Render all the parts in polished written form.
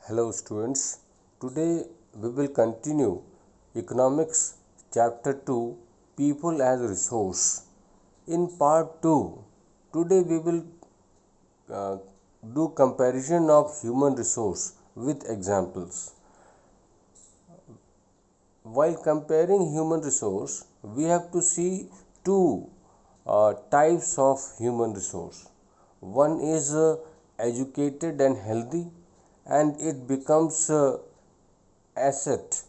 Hello students, today we will continue Economics Chapter 2 People as Resource. In part 2, today we will uh, do comparison of human resource with examples. While comparing human resource, we have to see two types of human resource. One is educated and healthy, and it becomes asset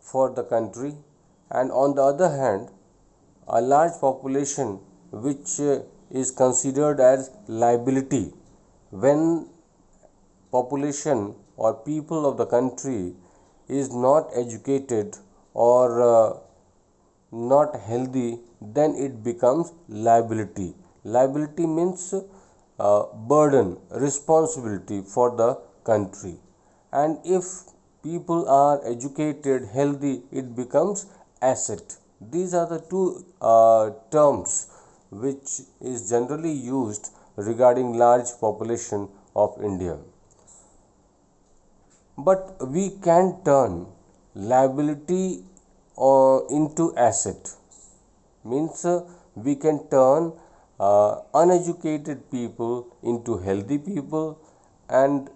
for the country, and on the other hand a large population which is considered as liability when population or people of the country is not educated or not healthy, then it becomes liability. Liability means burden, responsibility for the country. And if people are educated, healthy, it becomes asset. These are the two terms which is generally used regarding large population of India. But we can turn liability into asset. Means we can turn uneducated people into healthy people, and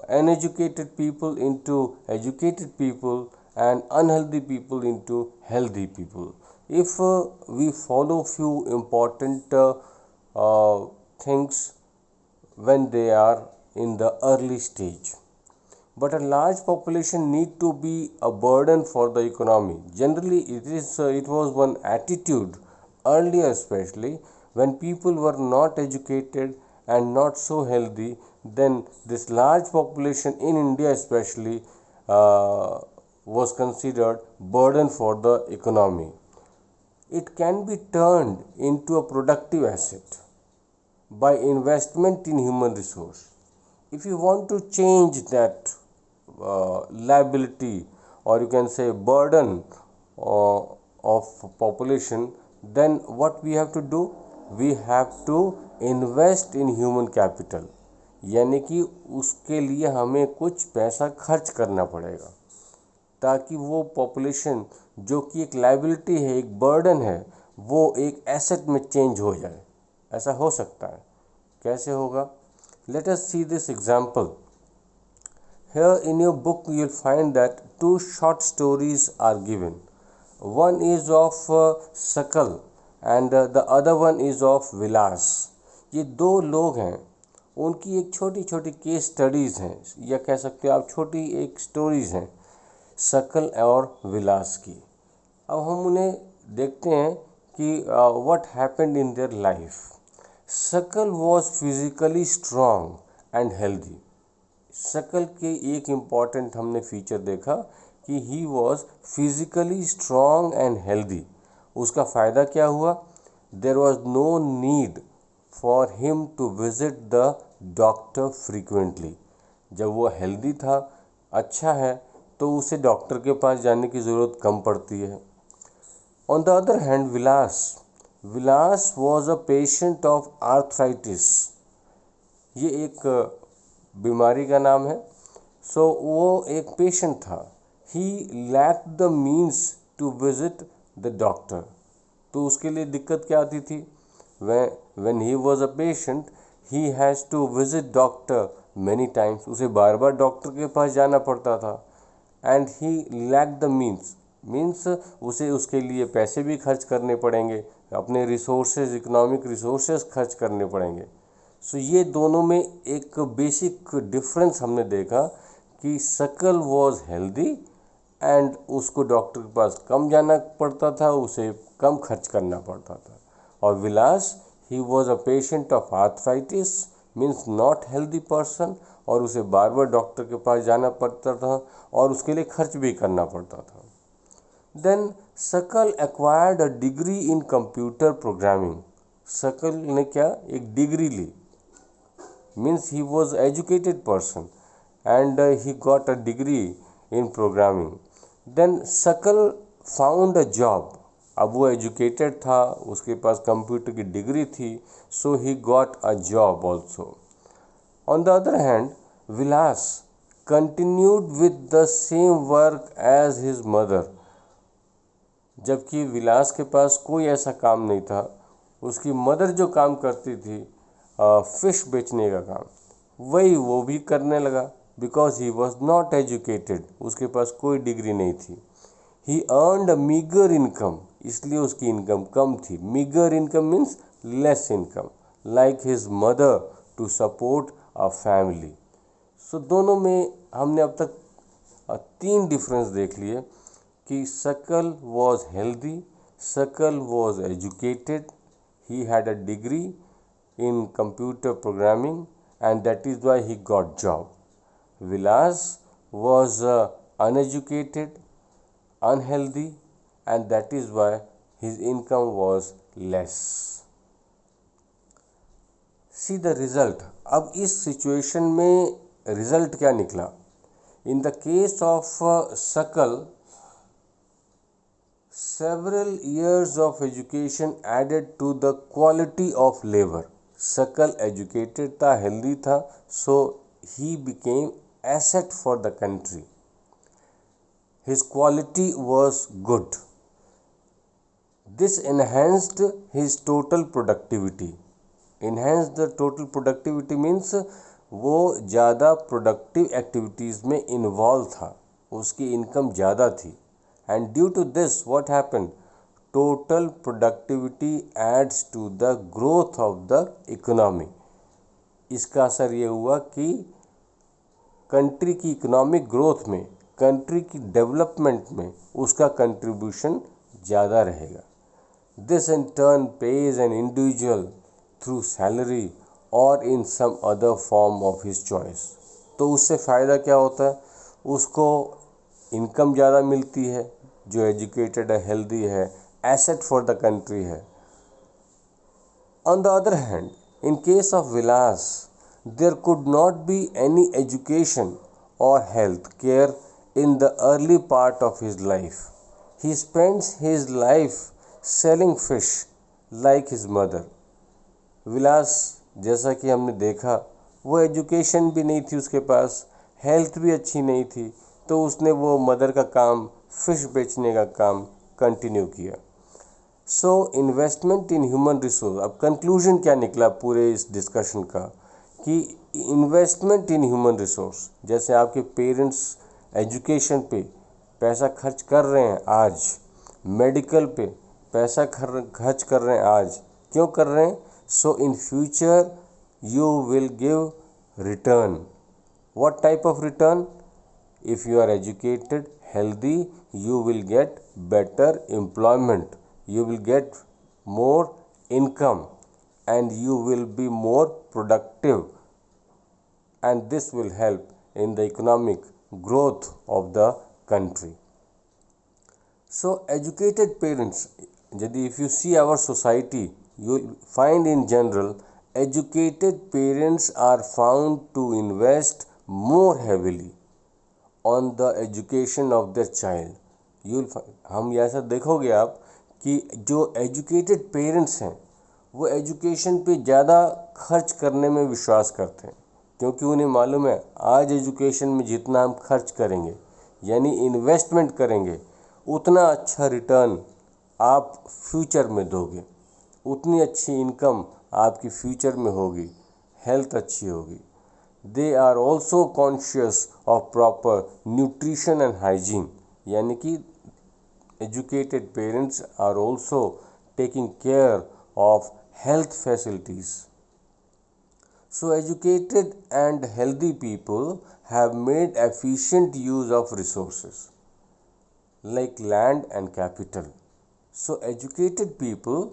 uneducated people into educated people, and unhealthy people into healthy people. If we follow few important things when they are in the early stage. But a large population need to be a burden for the economy. Generally, it was one attitude earlier, especially when people were not educated and not so healthy. Then this large population in India, especially, was considered burden for the economy. It can be turned into a productive asset by investment in human resource. If you want to change that liability, or you can say burden of population, then what we have to do, we have to invest in human capital. यानी कि उसके लिए हमें कुछ पैसा खर्च करना पड़ेगा ताकि वो पॉपुलेशन जो कि एक लाइबिलिटी है, एक बर्डन है, वो एक एसेट में चेंज हो जाए. ऐसा हो सकता है. कैसे होगा? Let us see this example. Here in your book you will find that two short stories are given. One is of Sakal and the other one is of Vilas. ये दो लोग हैं, उनकी एक छोटी छोटी केस स्टडीज़ हैं, या कह सकते हो आप छोटी एक स्टोरीज़ हैं सकल और विलास की. अब हम उन्हें देखते हैं कि what happened in their life. Sakal was physically strong and healthy. Shakal के एक इम्पॉर्टेंट हमने फीचर देखा कि he was physically strong and healthy. उसका फ़ायदा क्या हुआ? There was no need for him to visit the doctor frequently. जब वो हेल्दी था, अच्छा है, तो उसे डॉक्टर के पास जाने की ज़रूरत कम पड़ती है. On the other hand Vilas was a patient of arthritis. ये एक बीमारी का नाम है. सो वो एक पेशेंट था. He lack the means to visit the doctor. तो उसके लिए दिक्कत क्या आती थी? When he was a patient, he has to visit doctor many times. उसे बार बार डॉक्टर के पास जाना पड़ता था. And he lack the means उसे उसके लिए पैसे भी खर्च करने पड़ेंगे, अपने रिसोर्सेज, इकोनॉमिक रिसोर्सेज खर्च करने पड़ेंगे. सो ये दोनों में एक बेसिक डिफरेंस हमने देखा कि सकल वॉज हेल्दी एंड उसको डॉक्टर के पास कम जाना पड़ता था, उसे कम खर्च करना पड़ता था. और Vilas, he was a patient of arthritis, means not healthy person, और उसे बार बार डॉक्टर के पास जाना पड़ता था और उसके लिए खर्च भी करना पड़ता था. Then Sakal acquired a degree in computer programming. Sakal ने क्या, एक डिग्री ली. Means he was educated person and he got a degree in programming. Then Sakal found a job. अब वो educated था, उसके पास कंप्यूटर की डिग्री थी, so he got a job also. On the other hand, Vilas continued with the same work as his mother. जबकि विलास के पास कोई ऐसा काम नहीं था, उसकी मदर जो काम करती थी फिश बेचने का काम, वही वो भी करने लगा। Because he was not educated, उसके पास कोई डिग्री नहीं थी। He earned a meagre income, इसलिए उसकी इनकम कम थी। Meagre income means less income, like his mother to support a family. So दोनों में हमने अब तक 3 डिफरेंस देख लिए कि सकल वॉज हेल्दी, सकल was educated, he had a degree in computer programming and that is why he got job. Vilas was uneducated, unhealthy and that is why his income was less. See the result. अब इस situation में result क्या निकला? In the case of Sakal, several years of education added to the quality of labor. Sakal educated था, healthy था, so he became asset for the country. His quality was good. This enhanced his total productivity. Enhanced the total productivity means वो ज़्यादा productive activities में involve था, उसकी income ज़्यादा थी. And due to this, what happened? Total productivity adds to the growth of the economy. इसका असर ये हुआ कि कंट्री की इकोनॉमिक ग्रोथ में, कंट्री की डेवलपमेंट में उसका कंट्रीब्यूशन ज़्यादा रहेगा. This in turn pays an individual through salary और in some other form of his choice. तो उससे फ़ायदा क्या होता है? उसको इनकम ज़्यादा मिलती है, जो एजुकेटेड है, हेल्दी है, एसेट फॉर द कंट्री है. On the other hand, in case of Vilas, there could not be any education और health care in the early part of his life. He spends his life selling fish like his mother. Vilas, जैसा कि हमने देखा, वो education भी नहीं थी उसके पास, हेल्थ भी अच्छी नहीं थी, तो उसने वो मदर का काम, फिश बेचने का काम कंटिन्यू किया. So investment in human resource. अब कंक्लूजन क्या निकला पूरे इस डिस्कशन का कि इन्वेस्टमेंट इन ह्यूमन रिसोर्स, जैसे आपके पेरेंट्स एजुकेशन पे पैसा खर्च कर रहे हैं आज, मेडिकल पे पैसा खर्च कर रहे हैं आज, क्यों कर रहे हैं? So in future you will give return. What type of return? If you are educated, healthy, you will get better employment, you will get more income and you will be more productive, and this will help in the economic growth of the country. So educated parents, if you see our society, you will find in general educated parents are found to invest more heavily on the education of their child. हम ऐसा देखोगे आप कि जो educated parents हैं वो education पे ज़्यादा खर्च करने में विश्वास करते हैं, क्योंकि उन्हें मालूम है आज एजुकेशन में जितना हम खर्च करेंगे, यानी इन्वेस्टमेंट करेंगे, उतना अच्छा रिटर्न आप फ्यूचर में दोगे, उतनी अच्छी इनकम आपकी फ्यूचर में होगी, हेल्थ अच्छी होगी. They are also conscious of proper nutrition and hygiene. यानी कि educated parents are also taking care of health facilities. So educated and healthy people have made efficient use of resources like land and capital. So educated people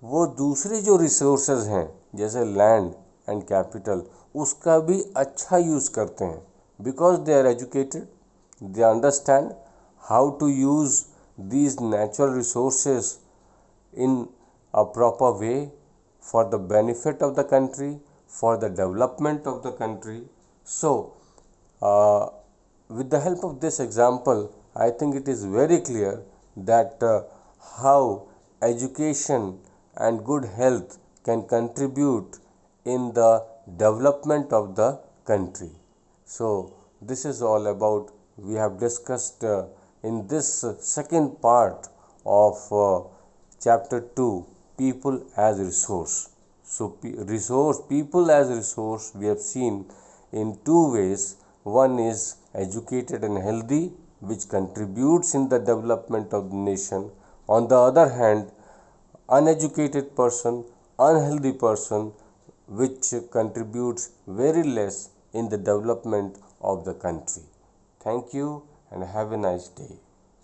वो दूसरे जो resources हैं जैसे land and capital, उसका भी अच्छा use करते हैं. Because they are educated, they understand how to use these natural resources in a proper way for the benefit of the country, for the development of the country. So with the help of this example, I think it is very clear that how education and good health can contribute in the development of the country. So this is all about we have discussed in this second part of chapter 2, people as resource. So people as resource we have seen in two ways. One is educated and healthy, which contributes in the development of the nation. On the other hand, uneducated person, unhealthy person, which contributes very less in the development of the country. Thank you and have a nice day.